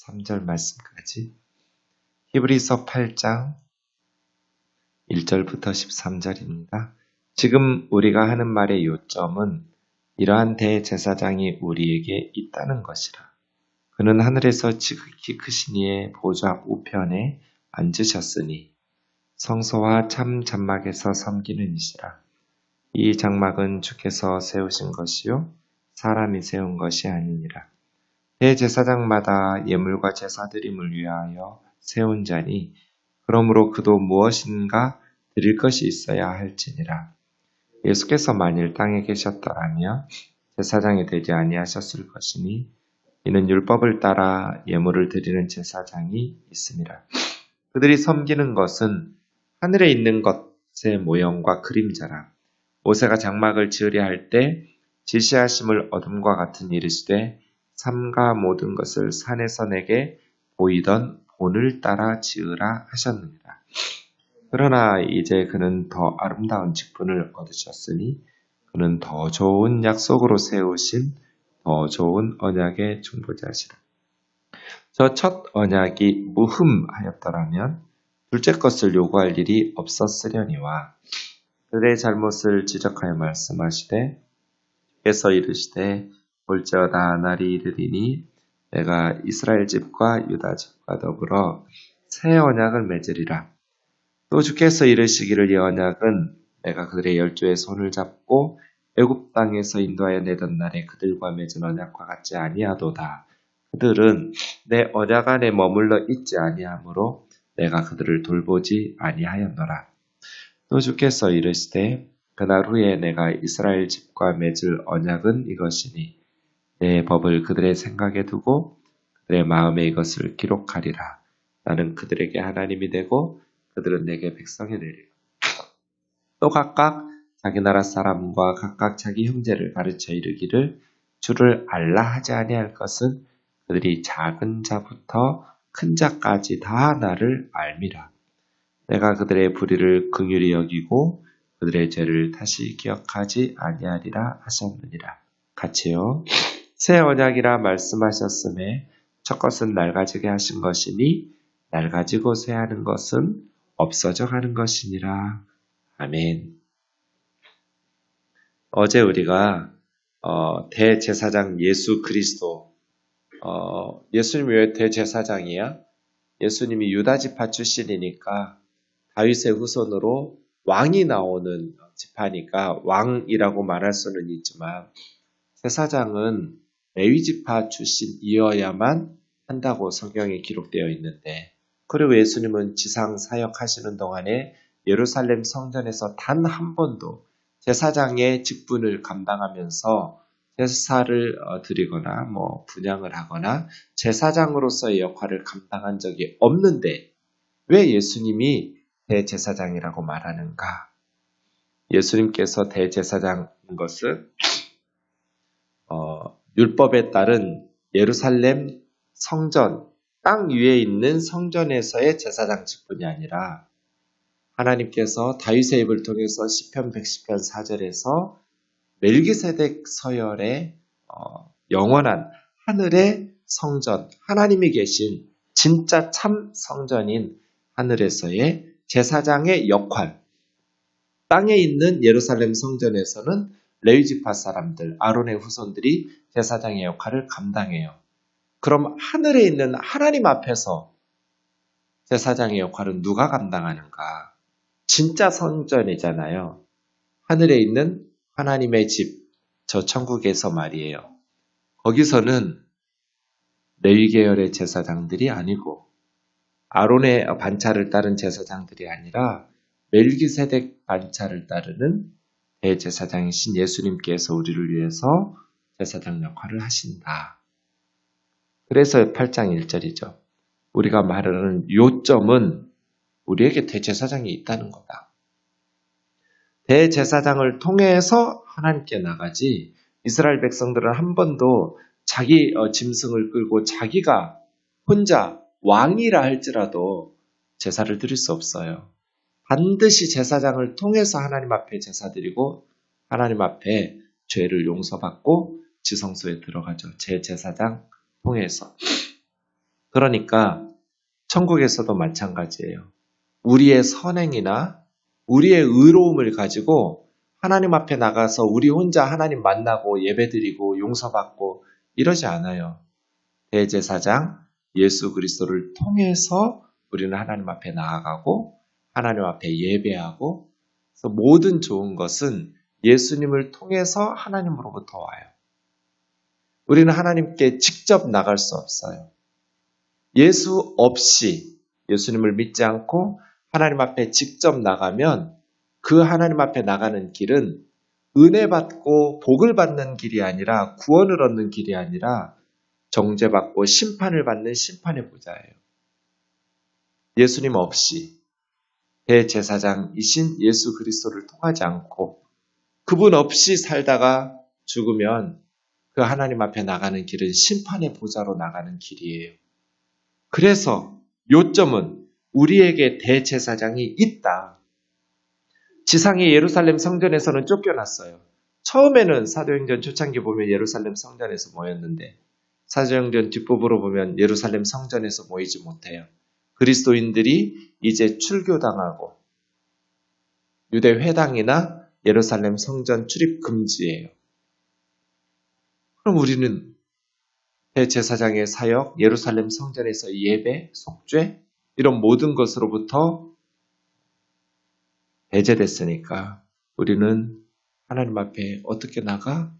3절 말씀까지 히브리서 8장 1절부터 13절입니다. 지금 우리가 하는 말의 요점은 이러한 대제사장이 우리에게 있다는 것이라. 그는 하늘에서 지극히 크신 이의 보좌 우편에 앉으셨으니 성소와 참 장막에서 섬기는 이시라. 이 장막은 주께서 세우신 것이요 사람이 세운 것이 아니니라. 대제사장마다 예물과 제사드림을 위하여 세운 자니 그러므로 그도 무엇인가 드릴 것이 있어야 할지니라. 예수께서 만일 땅에 계셨더라면 제사장이 되지 아니하셨을 것이니 이는 율법을 따라 예물을 드리는 제사장이 있음이라. 그들이 섬기는 것은 하늘에 있는 것의 모형과 그림자라. 모세가 장막을 지으려 할 때 지시하심을 어둠과 같은 이르시되 삼가 모든 것을 산에서 내게 보이던 본을 따라 지으라 하셨느니라. 그러나 이제 그는 더 아름다운 직분을 얻으셨으니 그는 더 좋은 약속으로 세우신 더 좋은 언약의 중보자시라. 저 첫 언약이 무흠하였더라면 둘째 것을 요구할 일이 없었으려니와 그들의 잘못을 지적하여 말씀하시되 주께서 이르시되 볼지어다 날이 이르리니 내가 이스라엘 집과 유다 집과 더불어 새 언약을 맺으리라. 또 주께서 이르시기를 이 언약은 내가 그들의 열조의 손을 잡고 애굽 땅에서 인도하여 내던 날에 그들과 맺은 언약과 같지 아니하도다. 그들은 내 언약 안에 머물러 있지 아니하므로 내가 그들을 돌보지 아니하였노라. 또 주께서 이르시되 그날 후에 내가 이스라엘 집과 맺을 언약은 이것이니 내 법을 그들의 생각에 두고 그들의 마음에 이것을 기록하리라. 나는 그들에게 하나님이 되고 그들은 내게 백성이 되리라. 또 각각 자기 나라 사람과 각각 자기 형제를 가르쳐 이르기를 주를 알라 하지 아니할 것은 그들이 작은 자부터 큰 자까지 다 나를 알미라. 내가 그들의 불의를 긍휼히 여기고 그들의 죄를 다시 기억하지 아니하리라 하셨느니라. 같이요. 새 언약이라 말씀하셨음에 첫 것은 낡아지게 하신 것이니 낡아지고 쇠하는 것은 없어져 가는 것이니라. 아멘. 어제 우리가 대제사장 예수 그리스도 예수님이 왜 대제사장이야? 예수님이 유다지파 출신이니까 다윗의 후손으로 왕이 나오는 지파니까 왕이라고 말할 수는 있지만 제사장은 레위지파 출신이어야만 한다고 성경에 기록되어 있는데 그리고 예수님은 지상 사역하시는 동안에 예루살렘 성전에서 단 한 번도 제사장의 직분을 감당하면서 제사를 드리거나 분향을 하거나 제사장으로서의 역할을 감당한 적이 없는데 왜 예수님이 대제사장이라고 말하는가? 예수님께서 대제사장인 것은 율법에 따른 예루살렘 성전, 땅 위에 있는 성전에서의 제사장 직분이 아니라 하나님께서 다윗의 입을 통해서 시편 110편 4절에서 멜기세덱 서열의 영원한 하늘의 성전, 하나님이 계신 진짜 참 성전인 하늘에서의 제사장의 역할, 땅에 있는 예루살렘 성전에서는 레위지파 사람들, 아론의 후손들이 제사장의 역할을 감당해요. 그럼 하늘에 있는 하나님 앞에서 제사장의 역할은 누가 감당하는가? 진짜 성전이잖아요. 하늘에 있는 하나님의 집, 저 천국에서 말이에요. 거기서는 레위 계열의 제사장들이 아니고 아론의 반차를 따른 제사장들이 아니라 멜기세덱 반차를 따르는 대제사장이신 예수님께서 우리를 위해서 제사장 역할을 하신다. 그래서 8장 1절이죠. 우리가 말하는 요점은 우리에게 대제사장이 있다는 거다. 대제사장을 통해서 하나님께 나가지 이스라엘 백성들은 한 번도 자기 짐승을 끌고 자기가 혼자 왕이라 할지라도 제사를 드릴 수 없어요. 반드시 제사장을 통해서 하나님 앞에 제사 드리고 하나님 앞에 죄를 용서받고 지성소에 들어가죠. 제 제사장 통해서. 그러니까 천국에서도 마찬가지예요. 우리의 선행이나 우리의 의로움을 가지고 하나님 앞에 나가서 우리 혼자 하나님 만나고 예배드리고 용서받고 이러지 않아요. 대제사장 예수 그리스도를 통해서 우리는 하나님 앞에 나아가고 하나님 앞에 예배하고, 그래서 모든 좋은 것은 예수님을 통해서 하나님으로부터 와요. 우리는 하나님께 직접 나갈 수 없어요. 예수 없이, 예수님을 믿지 않고 하나님 앞에 직접 나가면 그 하나님 앞에 나가는 길은 은혜 받고 복을 받는 길이 아니라, 구원을 얻는 길이 아니라 정죄받고 심판을 받는 심판의 보좌예요. 예수님 없이, 대제사장이신 예수 그리스도를 통하지 않고 그분 없이 살다가 죽으면 그 하나님 앞에 나가는 길은 심판의 보좌로 나가는 길이에요. 그래서 요점은 우리에게 대제사장이 있다. 지상의 예루살렘 성전에서는 쫓겨났어요. 처음에는 사도행전 초창기 보면 예루살렘 성전에서 모였는데 사도행전 뒷부분으로 보면 예루살렘 성전에서 모이지 못해요. 그리스도인들이 이제 출교당하고 유대 회당이나 예루살렘 성전 출입 금지예요. 그럼 우리는 대제사장의 사역, 예루살렘 성전에서 예배, 속죄 이런 모든 것으로부터 배제됐으니까 우리는 하나님 앞에 어떻게 나가?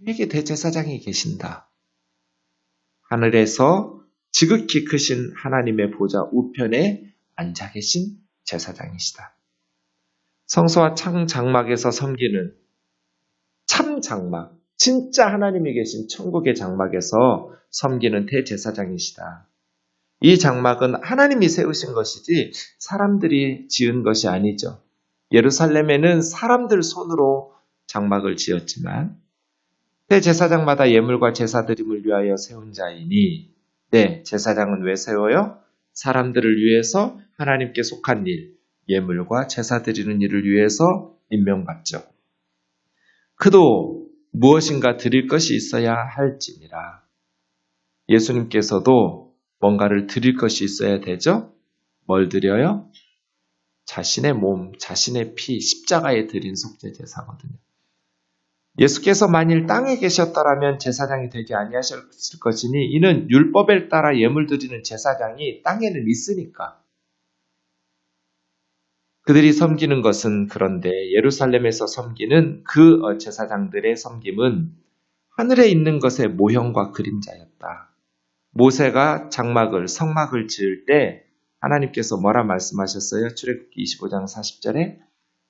우리에게 대제사장이 계신다. 하늘에서 지극히 크신 하나님의 보좌 우편에 앉아 계신 제사장이시다. 성소와 창 장막에서 섬기는 참 장막, 진짜 하나님이 계신 천국의 장막에서 섬기는 대제사장이시다. 이 장막은 하나님이 세우신 것이지 사람들이 지은 것이 아니죠. 예루살렘에는 사람들 손으로 장막을 지었지만 대제사장마다 예물과 제사드림을 위하여 세운 자이니, 제사장은 왜 세워요? 사람들을 위해서 하나님께 속한 일, 예물과 제사드리는 일을 위해서 임명받죠. 그도 무엇인가 드릴 것이 있어야 할지니라. 예수님께서도 뭔가를 드릴 것이 있어야 되죠? 뭘 드려요? 자신의 몸, 자신의 피, 십자가에 드린 속죄 제사거든요. 예수께서 만일 땅에 계셨더라면 제사장이 되지 아니하셨을 것이니 이는 율법에 따라 예물 드리는 제사장이 땅에는 있으니까. 그들이 섬기는 것은, 그런데 예루살렘에서 섬기는 그 제사장들의 섬김은 하늘에 있는 것의 모형과 그림자였다. 모세가 장막을, 성막을 지을 때 하나님께서 뭐라 말씀하셨어요? 출애굽기 25장 40절에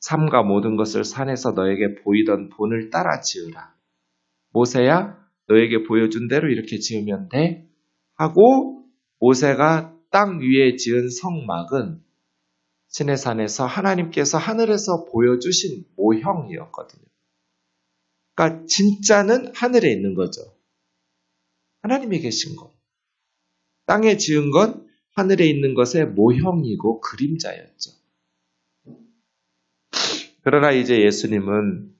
삶과 모든 것을 산에서 너에게 보이던 본을 따라 지으라. 모세야, 너에게 보여준 대로 이렇게 지으면 돼? 하고 모세가 땅 위에 지은 성막은 시내산에서 하나님께서 하늘에서 보여주신 모형이었거든요. 그러니까 진짜는 하늘에 있는 거죠. 하나님이 계신 것. 땅에 지은 건 하늘에 있는 것의 모형이고 그림자였죠. 그러나 이제 예수님은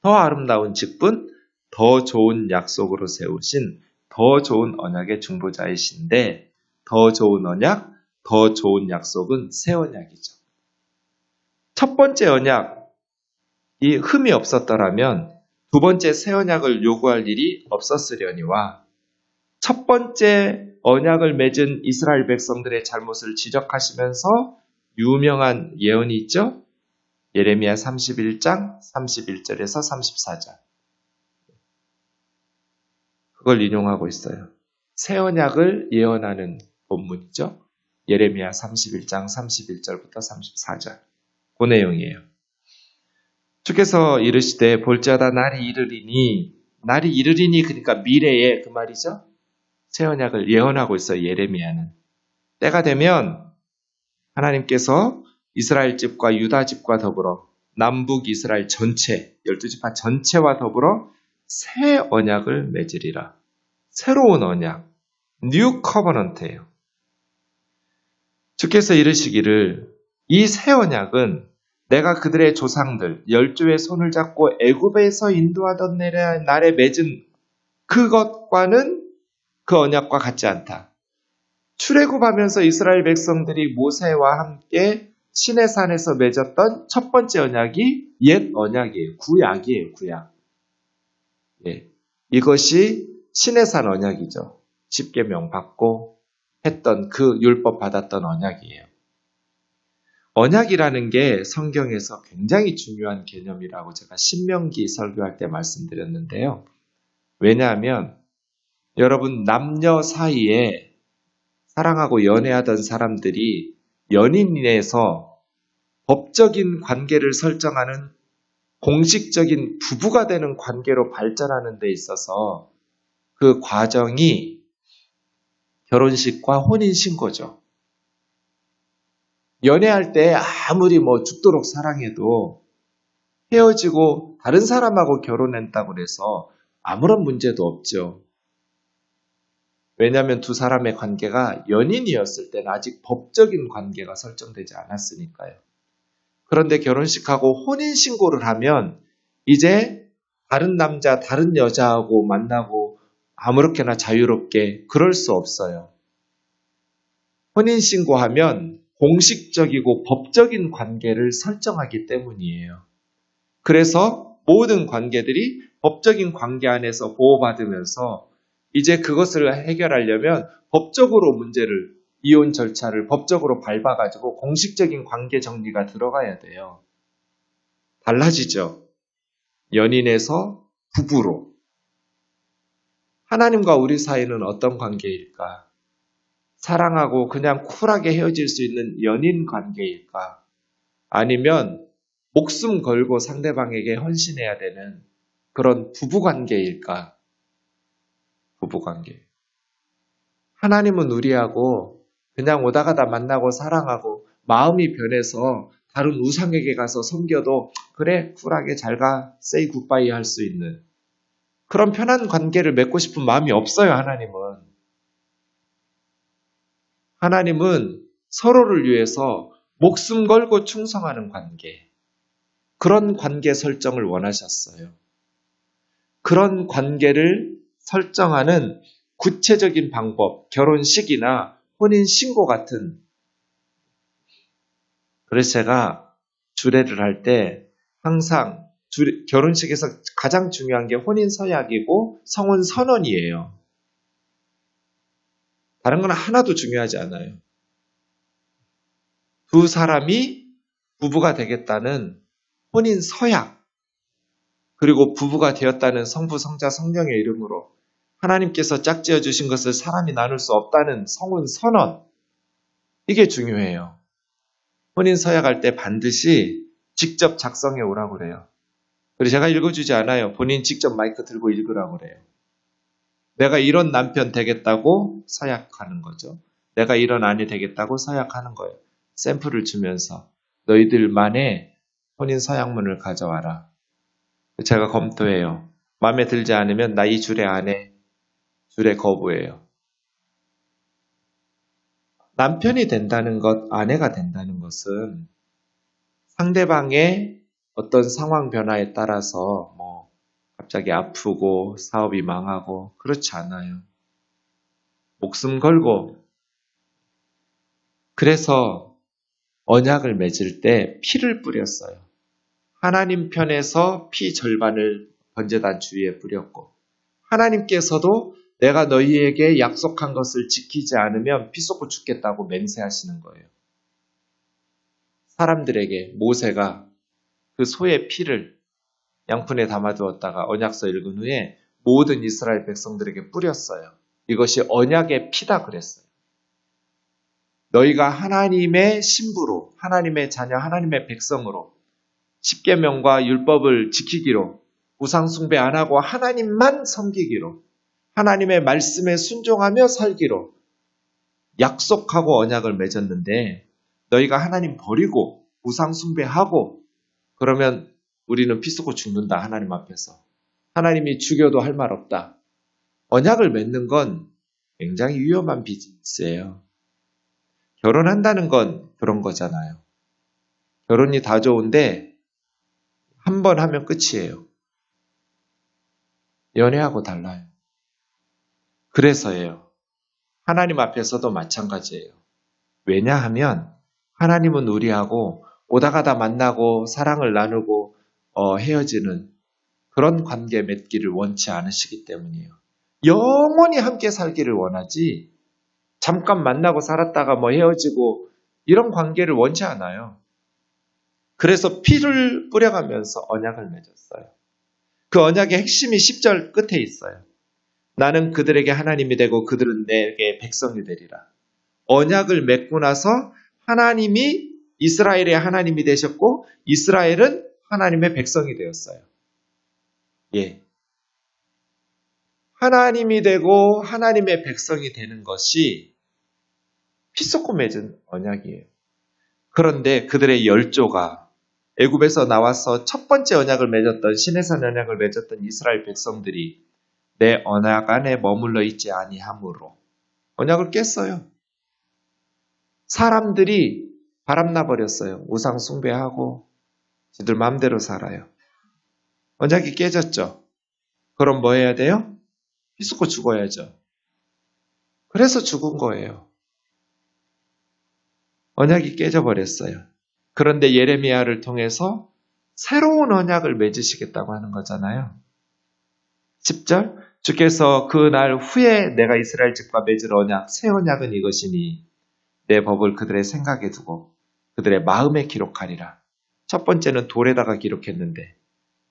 더 아름다운 직분, 더 좋은 약속으로 세우신 더 좋은 언약의 중보자이신데, 더 좋은 언약, 더 좋은 약속은 새 언약이죠. 첫 번째 언약이 흠이 없었더라면 두 번째 새 언약을 요구할 일이 없었으려니와, 첫 번째 언약을 맺은 이스라엘 백성들의 잘못을 지적하시면서 유명한 예언이 있죠. 예레미야 31장 31절에서 34절. 그걸 인용하고 있어요. 새 언약을 예언하는 본문이죠. 예레미야 31장 31절부터 34절. 그 내용이에요. 주께서 이르시되 볼지어다 날이 이르리니 그러니까 미래에 그 말이죠. 새 언약을 예언하고 있어요. 예레미야는. 때가 되면 하나님께서 이스라엘 집과 유다 집과 더불어 남북 이스라엘 전체 12지파 전체와 더불어 새 언약을 맺으리라. 새로운 언약, 뉴 커버넌트예요. 주께서 이르시기를 이 새 언약은 내가 그들의 조상들 12의 손을 잡고 애굽에서 인도하던 날에 맺은 그것과는 그 언약과 같지 않다. 출애굽하면서 이스라엘 백성들이 모세와 함께 시내산에서 맺었던 첫 번째 언약이 옛 언약이에요. 구약이에요. 구약. 예. 이것이 시내산 언약이죠. 십계명 받고 했던 그 율법 받았던 언약이에요. 언약이라는 게 성경에서 굉장히 중요한 개념이라고 제가 신명기 설교할 때 말씀드렸는데요. 왜냐하면 여러분 남녀 사이에 사랑하고 연애하던 사람들이 연인에서 법적인 관계를 설정하는 공식적인 부부가 되는 관계로 발전하는 데 있어서 그 과정이 결혼식과 혼인신고죠. 연애할 때 아무리 죽도록 사랑해도 헤어지고 다른 사람하고 결혼했다고 해서 아무런 문제도 없죠. 왜냐하면 두 사람의 관계가 연인이었을 때는 아직 법적인 관계가 설정되지 않았으니까요. 그런데 결혼식하고 혼인신고를 하면 이제 다른 남자, 다른 여자하고 만나고 아무렇게나 자유롭게 그럴 수 없어요. 혼인신고하면 공식적이고 법적인 관계를 설정하기 때문이에요. 그래서 모든 관계들이 법적인 관계 안에서 보호받으면서 이제 그것을 해결하려면 법적으로 문제를, 이혼 절차를 법적으로 밟아가지고 공식적인 관계 정리가 들어가야 돼요. 달라지죠. 연인에서 부부로. 하나님과 우리 사이는 어떤 관계일까? 사랑하고 그냥 쿨하게 헤어질 수 있는 연인 관계일까? 아니면 목숨 걸고 상대방에게 헌신해야 되는 그런 부부 관계일까? 부부 관계. 하나님은 우리하고 그냥 오다 가다 만나고 사랑하고 마음이 변해서 다른 우상에게 가서 섬겨도 그래 쿨하게 잘 가 say goodbye 할 수 있는 그런 편한 관계를 맺고 싶은 마음이 없어요. 하나님은 서로를 위해서 목숨 걸고 충성하는 관계, 그런 관계 설정을 원하셨어요. 그런 관계를 설정하는 구체적인 방법, 결혼식이나 혼인신고 같은. 그래서 제가 주례를 할 때 항상 결혼식에서 가장 중요한 게 혼인서약이고 성혼선언이에요. 다른 건 하나도 중요하지 않아요. 두 사람이 부부가 되겠다는 혼인서약, 그리고 부부가 되었다는 성부, 성자, 성령의 이름으로 하나님께서 짝지어 주신 것을 사람이 나눌 수 없다는 성혼선언, 이게 중요해요. 혼인서약할 때 반드시 직접 작성해 오라고 그래요. 그리고 제가 읽어주지 않아요. 본인 직접 마이크 들고 읽으라고 그래요. 내가 이런 남편 되겠다고 서약하는 거죠. 내가 이런 아내 되겠다고 서약하는 거예요. 샘플을 주면서 너희들만의 혼인 서약문을 가져와라. 제가 검토해요. 마음에 들지 않으면 나 이 주례 안 해. 주례 거부해요. 남편이 된다는 것, 아내가 된다는 것은 상대방의 어떤 상황 변화에 따라서 갑자기 아프고 사업이 망하고 그렇지 않아요. 목숨 걸고. 그래서 언약을 맺을 때 피를 뿌렸어요. 하나님 편에서 피 절반을 번제단 주위에 뿌렸고, 하나님께서도 내가 너희에게 약속한 것을 지키지 않으면 피 쏟고 죽겠다고 맹세하시는 거예요. 사람들에게 모세가 그 소의 피를 양푼에 담아두었다가 언약서 읽은 후에 모든 이스라엘 백성들에게 뿌렸어요. 이것이 언약의 피다 그랬어요. 너희가 하나님의 신부로, 하나님의 자녀, 하나님의 백성으로 십계명과 율법을 지키기로, 우상 숭배 안 하고 하나님만 섬기기로, 하나님의 말씀에 순종하며 살기로 약속하고 언약을 맺었는데, 너희가 하나님 버리고 우상 숭배하고 그러면 우리는 피 쏟고 죽는다. 하나님 앞에서. 하나님이 죽여도 할 말 없다. 언약을 맺는 건 굉장히 위험한 비즈니스예요. 결혼한다는 건 그런 거잖아요. 결혼이 다 좋은데 한 번 하면 끝이에요. 연애하고 달라요. 그래서예요. 하나님 앞에서도 마찬가지예요. 왜냐하면 하나님은 우리하고 오다 가다 만나고 사랑을 나누고 헤어지는 그런 관계 맺기를 원치 않으시기 때문이에요. 영원히 함께 살기를 원하지 잠깐 만나고 살았다가 헤어지고 이런 관계를 원치 않아요. 그래서 피를 뿌려가면서 언약을 맺었어요. 그 언약의 핵심이 10절 끝에 있어요. 나는 그들에게 하나님이 되고 그들은 내게 백성이 되리라. 언약을 맺고 나서 하나님이 이스라엘의 하나님이 되셨고 이스라엘은 하나님의 백성이 되었어요. 예. 하나님이 되고 하나님의 백성이 되는 것이 피 쏟고 맺은 언약이에요. 그런데 그들의 열조가 애굽에서 나와서 첫 번째 언약을 맺었던 시내산 언약을 맺었던 이스라엘 백성들이 내 언약 안에 머물러 있지 아니하므로 언약을 깼어요. 사람들이 바람나 버렸어요. 우상 숭배하고 지들 마음대로 살아요. 언약이 깨졌죠. 그럼 뭐 해야 돼요? 피 쏟고 죽어야죠. 그래서 죽은 거예요. 언약이 깨져버렸어요. 그런데 예레미야를 통해서 새로운 언약을 맺으시겠다고 하는 거잖아요. 10절 주께서 그 날 후에 내가 이스라엘 집과 맺을 언약 새 언약은 이것이니 내 법을 그들의 생각에 두고 그들의 마음에 기록하리라. 첫 번째는 돌에다가 기록했는데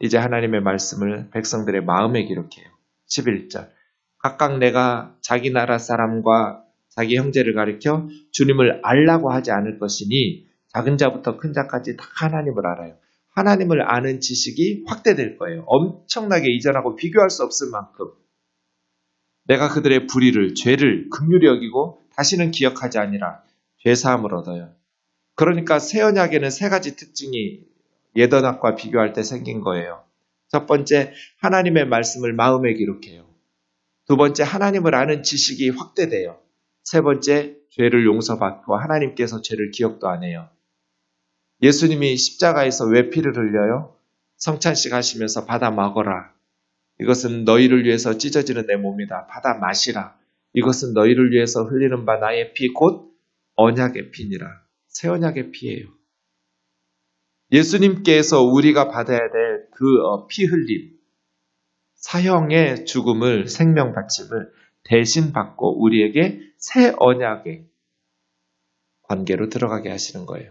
이제 하나님의 말씀을 백성들의 마음에 기록해요. 11절 각각 내가 자기 나라 사람과 자기 형제를 가리켜 주님을 알라고 하지 않을 것이니 작은 자부터 큰 자까지 다 하나님을 알아요. 하나님을 아는 지식이 확대될 거예요. 엄청나게 이전하고 비교할 수 없을 만큼 내가 그들의 불의를 죄를 긍휼히 여기고 다시는 기억하지 아니라 죄사함을 얻어요. 그러니까 새 언약에는 세 가지 특징이 옛 언약과 비교할 때 생긴 거예요. 첫 번째, 하나님의 말씀을 마음에 기록해요. 두 번째, 하나님을 아는 지식이 확대돼요. 세 번째, 죄를 용서받고 하나님께서 죄를 기억도 안 해요. 예수님이 십자가에서 왜 피를 흘려요? 성찬식 하시면서 받아 먹어라. 이것은 너희를 위해서 찢어지는 내 몸이다. 받아 마시라. 이것은 너희를 위해서 흘리는 바 나의 피 곧 언약의 피니라. 새 언약의 피예요. 예수님께서 우리가 받아야 될 그 피 흘림, 사형의 죽음을 생명 바침을 대신 받고 우리에게 새 언약의 관계로 들어가게 하시는 거예요.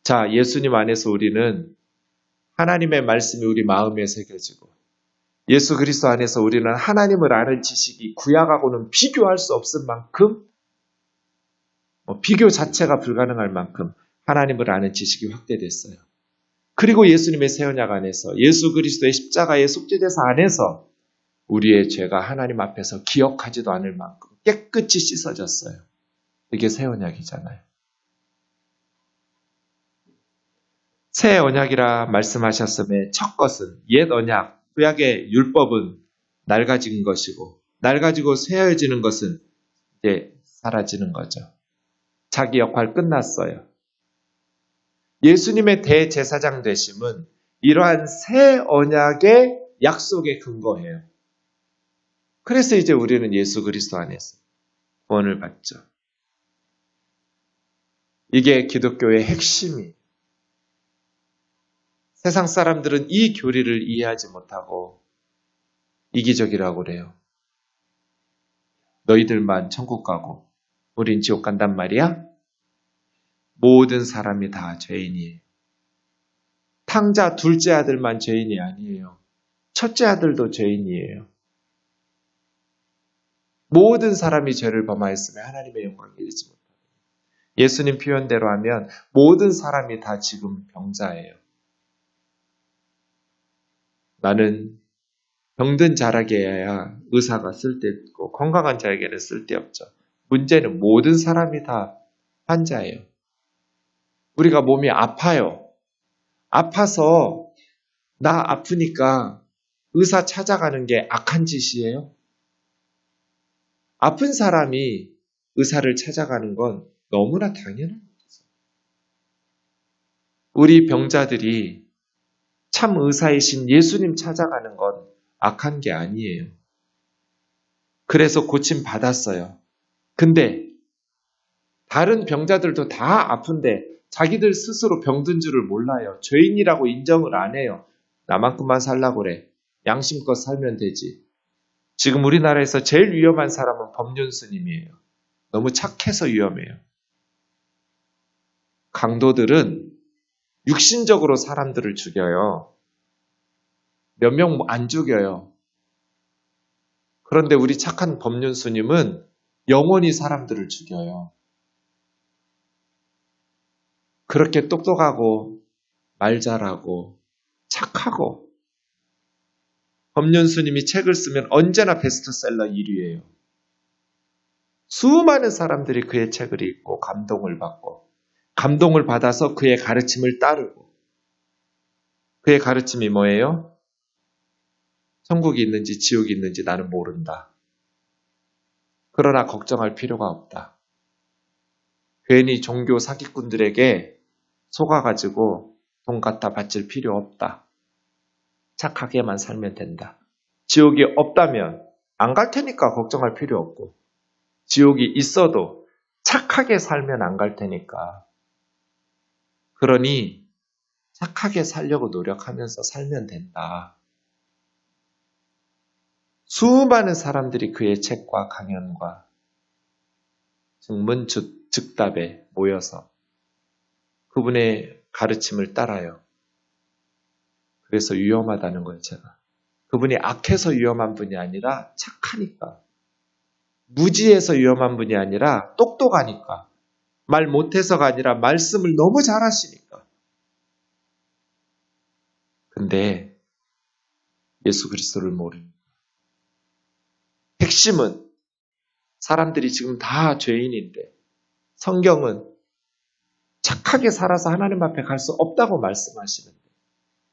자, 예수님 안에서 우리는 하나님의 말씀이 우리 마음에 새겨지고 예수 그리스도 안에서 우리는 하나님을 아는 지식이 구약하고는 비교할 수 없을 만큼 비교 자체가 불가능할 만큼 하나님을 아는 지식이 확대됐어요. 그리고 예수님의 새 언약 안에서 예수 그리스도의 십자가의 속죄제사 안에서 우리의 죄가 하나님 앞에서 기억하지도 않을 만큼 깨끗이 씻어졌어요. 이게 새 언약이잖아요. 새 언약이라 말씀하셨음에 첫 것은 옛 언약, 구약의 율법은 낡아진 것이고 낡아지고 새어지는 것은 이제 사라지는 거죠. 자기 역할 끝났어요. 예수님의 대제사장 되심은 이러한 새 언약의 약속의 근거예요. 그래서 이제 우리는 예수 그리스도 안에서 구원을 받죠. 이게 기독교의 핵심이에요. 세상 사람들은 이 교리를 이해하지 못하고 이기적이라고 그래요. 너희들만 천국 가고 우린 지옥 간단 말이야? 모든 사람이 다 죄인이에요. 탕자 둘째 아들만 죄인이 아니에요. 첫째 아들도 죄인이에요. 모든 사람이 죄를 범하였으며 하나님의 영광을 이루지 못합니다. 예수님 표현대로 하면 모든 사람이 다 지금 병자예요. 나는 병든 자라게야 의사가 쓸데없고 건강한 자에게는 쓸데없죠. 문제는 모든 사람이 다 환자예요. 우리가 몸이 아파요. 아파서 나 아프니까 의사 찾아가는 게 악한 짓이에요? 아픈 사람이 의사를 찾아가는 건 너무나 당연한 거죠. 우리 병자들이 참 의사이신 예수님 찾아가는 건 악한 게 아니에요. 그래서 고침 받았어요. 근데 다른 병자들도 다 아픈데 자기들 스스로 병든 줄을 몰라요. 죄인이라고 인정을 안 해요. 나만큼만 살라고 그래. 양심껏 살면 되지. 지금 우리나라에서 제일 위험한 사람은 법륜스님이에요. 너무 착해서 위험해요. 강도들은 육신적으로 사람들을 죽여요. 몇 명 안 죽여요. 그런데 우리 착한 법륜스님은 영원히 사람들을 죽여요. 그렇게 똑똑하고 말 잘하고 착하고 법륜스님이 책을 쓰면 언제나 베스트셀러 1위예요. 수많은 사람들이 그의 책을 읽고 감동을 받고 감동을 받아서 그의 가르침을 따르고 그의 가르침이 뭐예요? 천국이 있는지 지옥이 있는지 나는 모른다. 그러나 걱정할 필요가 없다. 괜히 종교 사기꾼들에게 속아가지고 돈 갖다 바칠 필요 없다. 착하게만 살면 된다. 지옥이 없다면 안 갈 테니까 걱정할 필요 없고 지옥이 있어도 착하게 살면 안 갈 테니까. 그러니 착하게 살려고 노력하면서 살면 된다. 수많은 사람들이 그의 책과 강연과 증문즉답에 모여서 그분의 가르침을 따라요. 그래서 위험하다는 거예요, 제가. 그분이 악해서 위험한 분이 아니라 착하니까. 무지해서 위험한 분이 아니라 똑똑하니까. 말 못해서가 아니라 말씀을 너무 잘하시니까. 근데 예수 그리스도를 모릅니다. 핵심은 사람들이 지금 다 죄인인데 성경은 착하게 살아서 하나님 앞에 갈 수 없다고 말씀하시는데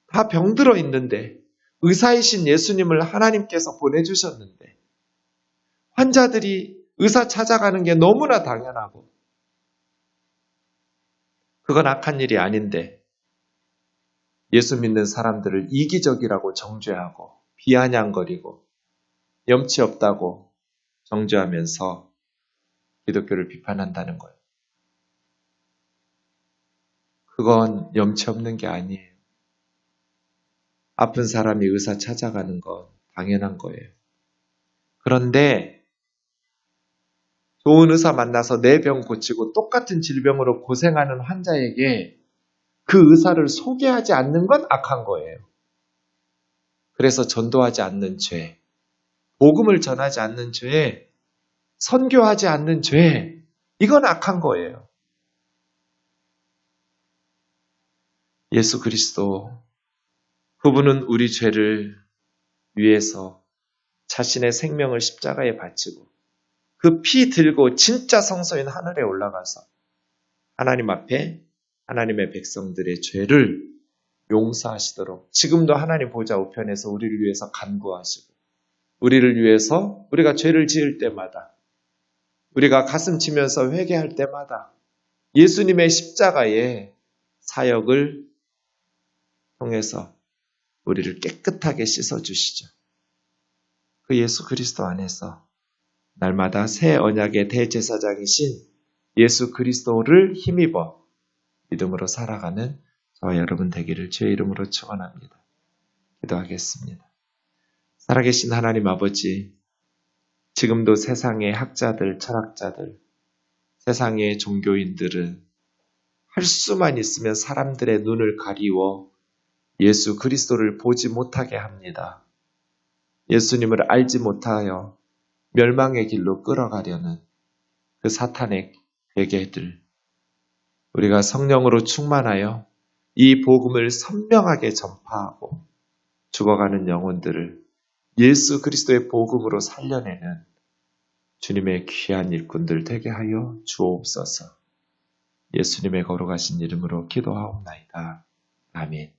다 병들어 있는데 의사이신 예수님을 하나님께서 보내주셨는데 환자들이 의사 찾아가는 게 너무나 당연하고 그건 악한 일이 아닌데 예수 믿는 사람들을 이기적이라고 정죄하고 비아냥거리고 염치 없다고 정죄하면서 기독교를 비판한다는 거예요. 그건 염치 없는 게 아니에요. 아픈 사람이 의사 찾아가는 건 당연한 거예요. 그런데 좋은 의사 만나서 내 병 고치고 똑같은 질병으로 고생하는 환자에게 그 의사를 소개하지 않는 건 악한 거예요. 그래서 전도하지 않는 죄, 복음을 전하지 않는 죄, 선교하지 않는 죄, 이건 악한 거예요. 예수 그리스도, 그분은 우리 죄를 위해서 자신의 생명을 십자가에 바치고 그 피 들고 진짜 성소인 하늘에 올라가서 하나님 앞에 하나님의 백성들의 죄를 용서하시도록 지금도 하나님 보좌 우편에서 우리를 위해서 간구하시고 우리를 위해서 우리가 죄를 지을 때마다 우리가 가슴 치면서 회개할 때마다 예수님의 십자가의 사역을 통해서 우리를 깨끗하게 씻어주시죠. 그 예수 그리스도 안에서 날마다 새 언약의 대제사장이신 예수 그리스도를 힘입어 믿음으로 살아가는 저와 여러분 되기를 주의 이름으로 축원합니다. 기도하겠습니다. 살아계신 하나님 아버지, 지금도 세상의 학자들, 철학자들, 세상의 종교인들은 할 수만 있으면 사람들의 눈을 가리워 예수 그리스도를 보지 못하게 합니다. 예수님을 알지 못하여 멸망의 길로 끌어가려는 그 사탄의 괴계들, 우리가 성령으로 충만하여 이 복음을 선명하게 전파하고 죽어가는 영혼들을 예수 그리스도의 복음으로 살려내는 주님의 귀한 일꾼들 되게 하여 주옵소서. 예수님의 거룩하신 이름으로 기도하옵나이다. 아멘.